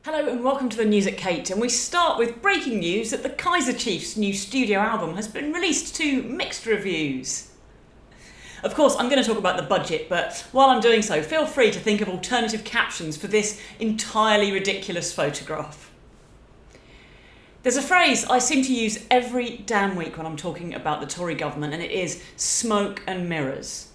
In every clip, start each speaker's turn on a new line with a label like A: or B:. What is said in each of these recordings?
A: Hello and welcome to the News at Kate, and we start with breaking news that the Kaiser Chiefs' new studio album has been released to mixed reviews. Of course, I'm going to talk about the budget, but while I'm doing so, feel free to think of alternative captions for this entirely ridiculous photograph. There's a phrase I seem to use every damn week when I'm talking about the Tory government, and it is smoke and mirrors.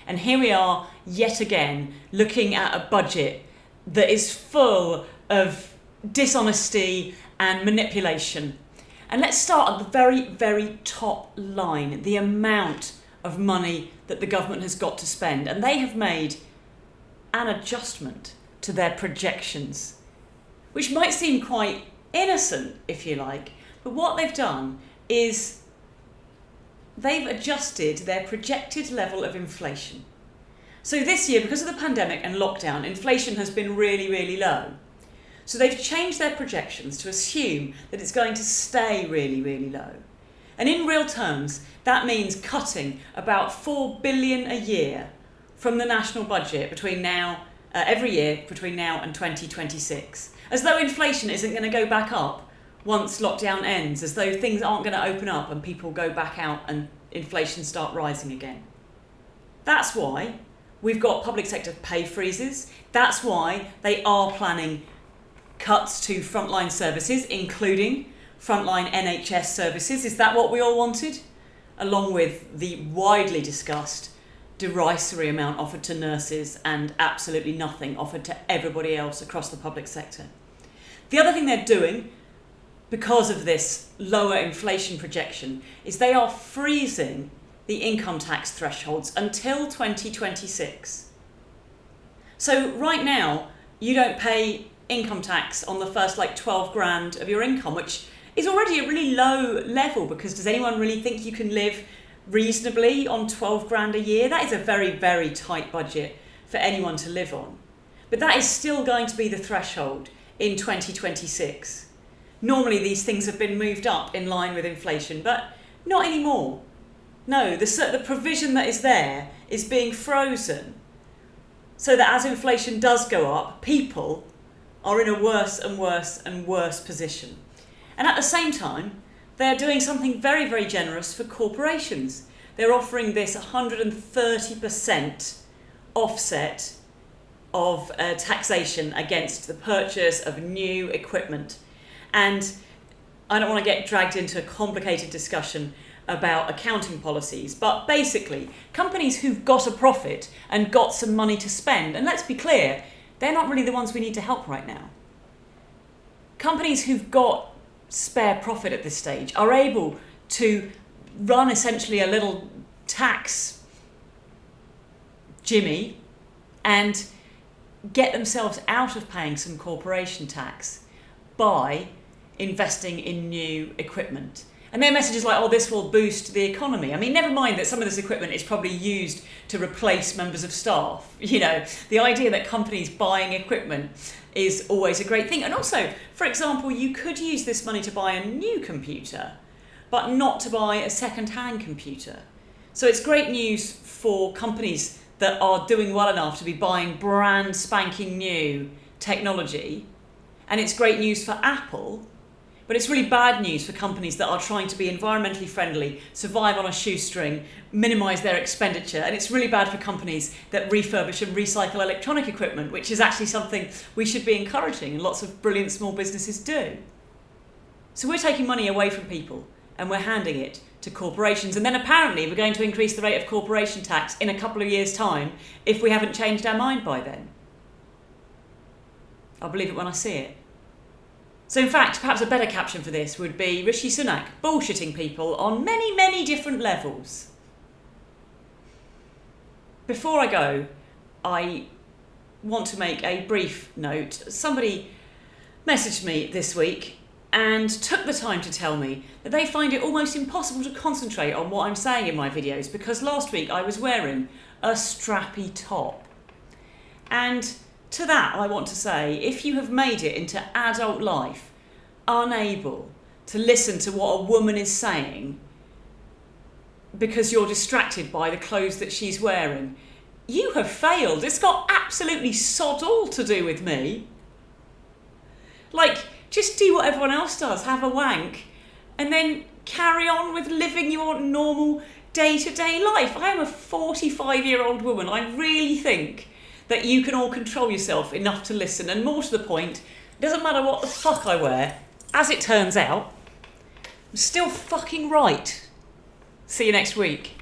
A: And here we are, yet again, looking at a budget that is full of dishonesty and manipulation. And let's start at the very, very top line, the amount of money that the government has got to spend. And they have made an adjustment to their projections, which might seem quite innocent, if you like. But what they've done is they've adjusted their projected level of inflation. So this year, because of the pandemic and lockdown, inflation has been really, really low. So they've changed their projections to assume that it's going to stay really, really low. And in real terms, that means cutting about $4 billion a year from the national budget between now, every year between now and 2026. As though inflation isn't going to go back up once lockdown ends, as though things aren't going to open up and people go back out and inflation start rising again. That's why we've got public sector pay freezes. That's why they are planning cuts to frontline services, including frontline NHS services. Is that what we all wanted? Along with the widely discussed derisory amount offered to nurses and absolutely nothing offered to everybody else across the public sector. The other thing they're doing, because of this lower inflation projection, is they are freezing the income tax thresholds until 2026. So right now, you don't pay income tax on the first 12 grand of your income, which is already a really low level, because does anyone really think you can live reasonably on 12 grand a year? That is a very, very tight budget for anyone to live on. But that is still going to be the threshold in 2026. Normally these things have been moved up in line with inflation, but not anymore. No, the provision that is there is being frozen so that as inflation does go up, people are in a worse and worse and worse position. And at the same time, they're doing something very, very generous for corporations. They're offering this 130% offset of taxation against the purchase of new equipment. And I don't want to get dragged into a complicated discussion about accounting policies, but basically, companies who've got a profit and got some money to spend, and let's be clear, they're not really the ones we need to help right now. Companies who've got spare profit at this stage are able to run essentially a little tax jimmy and get themselves out of paying some corporation tax by investing in new equipment. And their message is like, oh, this will boost the economy. I mean, never mind that some of this equipment is probably used to replace members of staff. You know, the idea that companies buying equipment is always a great thing. And also, for example, you could use this money to buy a new computer, but not to buy a second-hand computer. So it's great news for companies that are doing well enough to be buying brand spanking new technology. And it's great news for Apple. But it's really bad news for companies that are trying to be environmentally friendly, survive on a shoestring, minimise their expenditure. And it's really bad for companies that refurbish and recycle electronic equipment, which is actually something we should be encouraging, and lots of brilliant small businesses do. So we're taking money away from people and we're handing it to corporations. And then apparently we're going to increase the rate of corporation tax in a couple of years' time if we haven't changed our mind by then. I'll believe it when I see it. So in fact, perhaps a better caption for this would be Rishi Sunak bullshitting people on many, many different levels. Before I go, I want to make a brief note. Somebody messaged me this week and took the time to tell me that they find it almost impossible to concentrate on what I'm saying in my videos because last week I was wearing a strappy top. And to that, I want to say, if you have made it into adult life, unable to listen to what a woman is saying because you're distracted by the clothes that she's wearing, you have failed. It's got absolutely sod all to do with me. Like, just do what everyone else does, have a wank, and then carry on with living your normal day-to-day life. I am a 45-year-old woman. I really think that you can all control yourself enough to listen, and more to the point, it doesn't matter what the fuck I wear. As it turns out, I'm still fucking right. See you next week.